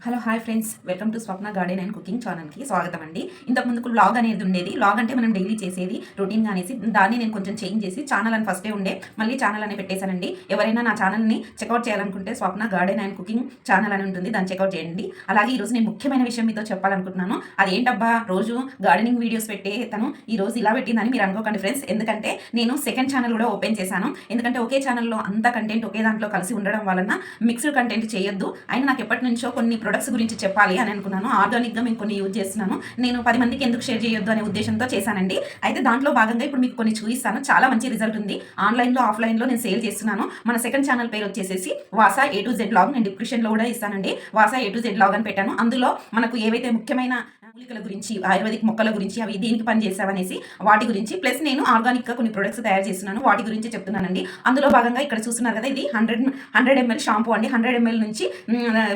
Hello hi friends, welcome to Swapna garden and cooking ఛానల్కి స్వాగతం అండి. ఇంతకు ముందుకు వ్లాగ్ అనేది ఉండేది. వ్లాగ్ అంటే మనం డైలీ చేసేది రొటీన్గా అనేసి దాన్ని నేను కొంచెం చేంజ్ చేసి ఛానల్ అని ఫస్టే ఉండే మళ్ళీ ఛానల్ అని పెట్టేశానండి. ఎవరైనా నా ఛానల్ని చెక్అవుట్ చేయాలనుకుంటే స్వప్న గార్డెన్ అండ్ కుకింగ్ ఛానల్ అని ఉంటుంది, దాన్ని చెక్అవుట్ చేయండి. అలాగే ఈరోజు నేను ముఖ్యమైన విషయం మీతో చెప్పాలనుకుంటున్నాను. అదేంటబ్బా రోజు గార్డెనింగ్ వీడియోస్ పెట్టే తను ఈ రోజు ఇలా పెట్టిందని మీరు అనుకోకండి ఫ్రెండ్స్. ఎందుకంటే నేను సెకండ్ ఛానల్ కూడా ఓపెన్ చేశాను. ఎందుకంటే ఒకే ఛానల్లో అంత కంటెంట్ ఒకే దాంట్లో కలిసి ఉండడం వలన మిక్స్డ్ కంటెంట్ చేయొద్దు. అయినా నాకు ఎప్పటి నుంచో కొన్ని ప్రొడక్ట్స్ గురించి చెప్పాలి అని అనుకున్నాను. ఆర్గానిక్గా మేము కొన్ని యూజ్ చేస్తున్నాను. నేను 10 మందికి ఎందుకు షేర్ చేయొద్దు అనే ఉద్దేశంతో చేశానండి. అయితే దాంట్లో భాగంగా ఇప్పుడు మీకు కొన్ని చూపిస్తాను. చాలా మంచి రిజల్ట్ ఉంది. ఆన్లైన్లో ఆఫ్లైన్లో నేను సేల్ చేస్తున్నాను. మన సెకండ్ ఛానల్ పేరు వచ్చేసి వాసా A to Z లాగ్. నేను డిస్క్రిప్షన్లో కూడా ఇస్తానండి. వాసా A to Z లాగ్ అని పెట్టాను. అందులో మనకు ఏవైతే ముఖ్యమైన మూలికల గురించి, ఆయుర్వేదిక్ మొక్కల గురించి, అవి దేనికి పని చేసావనేసి వాటి గురించి, ప్లస్ నేను ఆర్గానిక్గా కొన్ని ప్రొడక్ట్స్ తయారు చేస్తున్నాను, వాటి గురించి చెప్తున్నానండి. అందులో భాగంగా ఇక్కడ చూస్తున్నారు కదా, ఇది 100 ml షాంపూ అండి. 100 ml నుంచి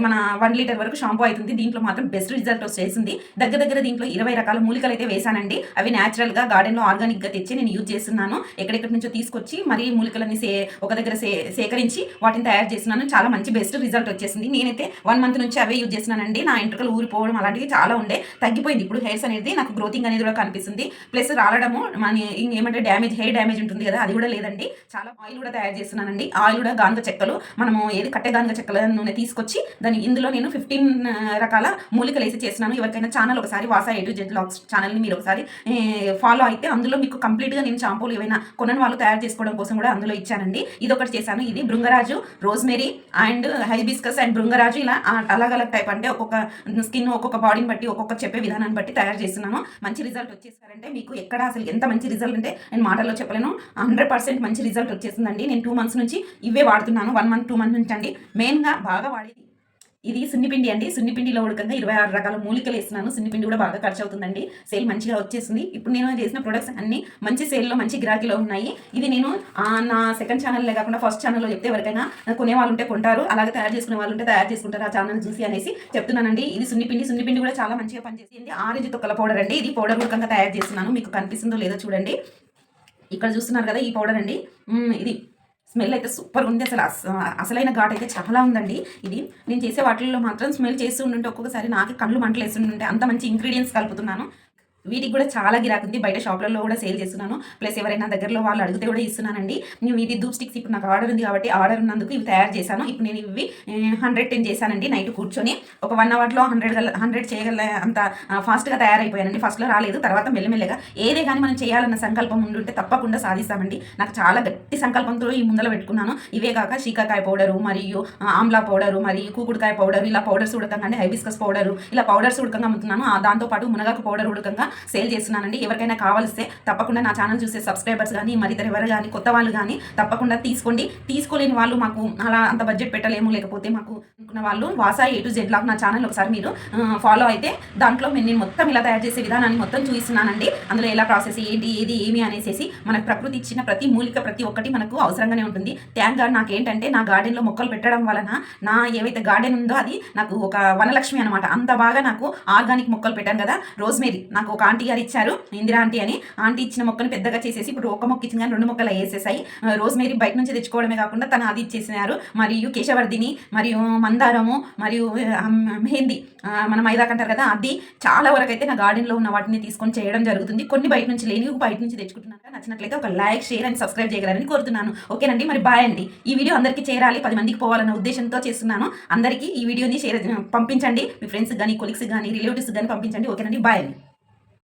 మన 1 లీటర్ వరకు షాంపూ అవుతుంది. దీంట్లో మాత్రం బెస్ట్ రిజల్ట్ వచ్చేసింది. దగ్గర దీంట్లో 20 రకాల మూలికలు అయితే వేసానండి. అవి న్యాచురల్గా గార్డెన్లో ఆర్గానిక్గా తెచ్చి నేను యూజ్ చేస్తున్నాను. ఎక్కడెక్కడి నుంచో తీసుకొచ్చి మరి మూలికలని ఒక దగ్గర సేకరించి వాటిని తయారు చేస్తున్నాను. చాలా మంచి బెస్ట్ రిజల్ట్ వచ్చేసింది. నేనైతే 1 మంత్ నుంచి అవే యూజ్ చేస్తున్నానండి. నా ఎంట్రుకలు ఊరిపోవడం అలాంటివి చాలా ఉండే, తగ్గిపోయింది. ఇప్పుడు హెయిర్స్ అనేది నాకు గ్రోతింగ్ అనేది కూడా కనిపిస్తుంది. ప్లస్ రాలడము మన ఏమంటే హెయిర్ డ్యామేజ్ ఉంటుంది కదా, అది కూడా లేదండి. చాలా ఆయిల్ కూడా తయారు చేస్తున్నానండి. ఆయిల్ కూడా గానుగ చెక్కలు, మనము కట్టే గానుగ చెక్కల నూనె తీసుకొచ్చి ఇందులో నేను 15 రకాల మూలికలు వేసి చేస్తున్నాను. ఎవరికైనా ఛానల్ ఒకసారి వాసా A to Z లాగ్స్ ఛానల్ని మీరు ఒకసారి ఫాలో అయితే అందులో మీకు కంప్లీట్గా నేను షాంపూలు ఏవైనా కొనని వాళ్ళు తయారు చేసుకోవడం కోసం కూడా అందులో ఇచ్చానండి. ఇది ఒకటి చేశాను. ఇది bhringraj, rosemary and hibiscus and bhringraj, ఇలా అలగ్ టైప్, అంటే ఒక్కొక్క స్కిన్ ఒక్కొక్క బాడీని బట్టి ఒక్కొక్క చెప్పే విధానాన్ని బట్టి తయారు చేస్తున్నాను. మంచి రిజల్ట్ వచ్చేసారంటే మీకు ఎక్కడ అసలు ఎంత మంచి రిజల్ట్ అంటే నేను మాటల్లో చెప్పలేను. 100% మంచి రిజల్ట్ వచ్చేసిందండి. నేను 2 months నుంచి ఇవే వాడుతున్నాను. 1 month 2 months నుంచి అండి. మెయిన్గా బాగా వాడేది ఇది సున్నిపిండి అండి. సున్నిపిండిలో ఉడకంగా 26 రకాల మూలికలు వేస్తున్నాను. సున్నిపిండి కూడా బాగా ఖర్చు అవుతుందండి. సేల్ మంచిగా వచ్చేసింది. ఇప్పుడు నేను చేసిన ప్రొడక్ట్స్ అన్ని మంచి సేల్లో, మంచి గిరాకీలో ఉన్నాయి. ఇది నేను నా సెకండ్ ఛానల్లో కాకుండా ఫస్ట్ ఛానల్లో చెప్తే ఎవరికైనా కొనే వాళ్ళు ఉంటే కొంటారు, అలాగే తయారు చేసుకునే వాళ్ళు ఉంటే తయారు చేసుకుంటారు ఆ ఛానల్ చూసి అనేసి చెప్తున్నానండి. ఇది సున్నిపిండి కూడా చాలా మంచిగా పనిచేసింది. ఆరెంజ్ తొక్కల పౌడర్ అండి. ఇది పౌడర్ ఉడకంగా తయారు చేస్తున్నాను. మీకు కనిపిస్తుందో లేదో చూడండి. ఇక్కడ చూస్తున్నారు కదా, ఈ పౌడర్ అండి. ఇది స్మెల్ అయితే సూపర్ ఉంది. అసలైన ఘాట్ అయితే చాలా ఉందండి. ఇది నేను చేసే వాటిల్లో మాత్రం స్మెల్ చేస్తూ ఉంటే ఒక్కొక్కసారి నాకు కళ్ళు మంటలు వేస్తుంటే అంత మంచి ఇంగ్రీడియంట్స్ కలుపుతున్నాను. వీటికి కూడా చాలా గిరాకుంది. బయట షాప్లలో కూడా సేల్ చేస్తున్నాను. ప్లస్ ఎవరైనా దగ్గరలో వాళ్ళు అడిగితే కూడా ఇస్తున్నానండి. నేను ఇది ధూప్ స్టిక్స్ ఇప్పుడు నాకు ఆర్డర్ ఉంది కాబట్టి ఆర్డర్ ఉన్నందుకు ఇవి తయారు చేశాను. ఇప్పుడు నేను ఇవి 110 చేశానండి. నైట్ కూర్చొని ఒక 1 hourలో 100 చేయగల అంత ఫాస్ట్గా తయారైపోయానండి. ఫస్ట్లో రాలేదు, తర్వాత మెల్లమెల్లగా ఏదే కానీ మనం చేయాలన్న సంకల్పం ఉండుంటే తప్పకుండా సాధిస్తామండి. నాకు చాలా గట్టి సంకల్పంతో ఈ ముందర పెట్టుకున్నాను. ఇవే కాక శీకాకాయ పౌడరు, మరియు ఆమ్లా పౌడరు, మరియు కూకుడుకాయ పౌడరు, ఇలా పౌడర్స్ ఉడకంగా అంటే హైబిస్కస్ పౌడరు, ఇలా పౌడర్స్ ఉడకంగా అమ్ముతున్నాను. దాంతోపాటు మునగాకు పౌడర్ ఉడకంగా సేల్ చేస్తున్నానండి. ఎవరికైనా కావాల్స్తే తప్పకుండా నా ఛానల్ చూసే సబ్స్క్రైబర్స్ కానీ మరి ఎవరు కానీ కొత్త వాళ్ళు కానీ తప్పకుండా తీసుకోండి. తీసుకోలేని వాళ్ళు మాకు అలా అంత బడ్జెట్ పెట్టలేము, లేకపోతే మాకు అనుకున్న వాళ్ళు వాసా A to Z లాగ్ నా ఛానల్ ఒకసారి మీరు ఫాలో అయితే దాంట్లో నేను మొత్తం ఇలా తయారు చేసే విధానాన్ని మొత్తం చూపిస్తున్నానండి. అందులో ఎలా ప్రాసెస్ ఏంటి, ఏది ఏమి అనేసి మనకు ప్రకృతి ఇచ్చిన ప్రతి మూలిక ప్రతి ఒక్కటి మనకు అవసరంగానే ఉంటుంది. థ్యాంక్ గాడ్ నాకేంటంటే నా గార్డెన్లో మొక్కలు పెట్టడం వలన నా ఏవైతే గార్డెన్ ఉందో అది నాకు ఒక వనలక్ష్మి అనమాట. అంత బాగా నాకు ఆర్గానిక్ మొక్కలు పెట్టాను కదా. రోజ్మేరీ నాకు ఒక ఆంటీ గారు ఇచ్చారు, ఇందిరా ఆంటీ అని. ఆంటీ ఇచ్చిన మొక్కను పెద్దగా చేసేసి ఇప్పుడు ఒక మొక్క ఇచ్చింది కానీ 2 మొక్కలు వేసేసాయి. రోజ్మేరీ బయట నుంచి తెచ్చుకోవడమే కాకుండా తను అది ఇచ్చేసినారు. మరియు కేశవర్ధిని, మరియు మందారము, మరియు మెహందీ, మన మైదాక్ అంటారు కదా, అది చాలా వరకు అయితే నా గార్డెన్లో ఉన్న వాటిని తీసుకొని చేయడం జరుగుతుంది. కొన్ని బయట నుంచి లేని బయట నుంచి తెచ్చుకుంటున్నాను. నచ్చినట్లయితే ఒక లైక్, షేర్ అండ్ సబ్స్క్రైబ్ చేయగలరని కోరుతున్నాను. ఓకేనండి, మరి బాయ్ అండి. ఈ వీడియో అందరికీ చేరాలి, 10 మందికి పోవాలన్న ఉద్దేశంతో చేస్తున్నాను. అందరికీ ఈ వీడియోని షేర్ పంపించండి. మీ ఫ్రెండ్స్ కానీ, కొలీగ్స్ కానీ, రిలేటివ్స్ కానీ పంపించండి. ఓకేనండి, బాయ్ అండి.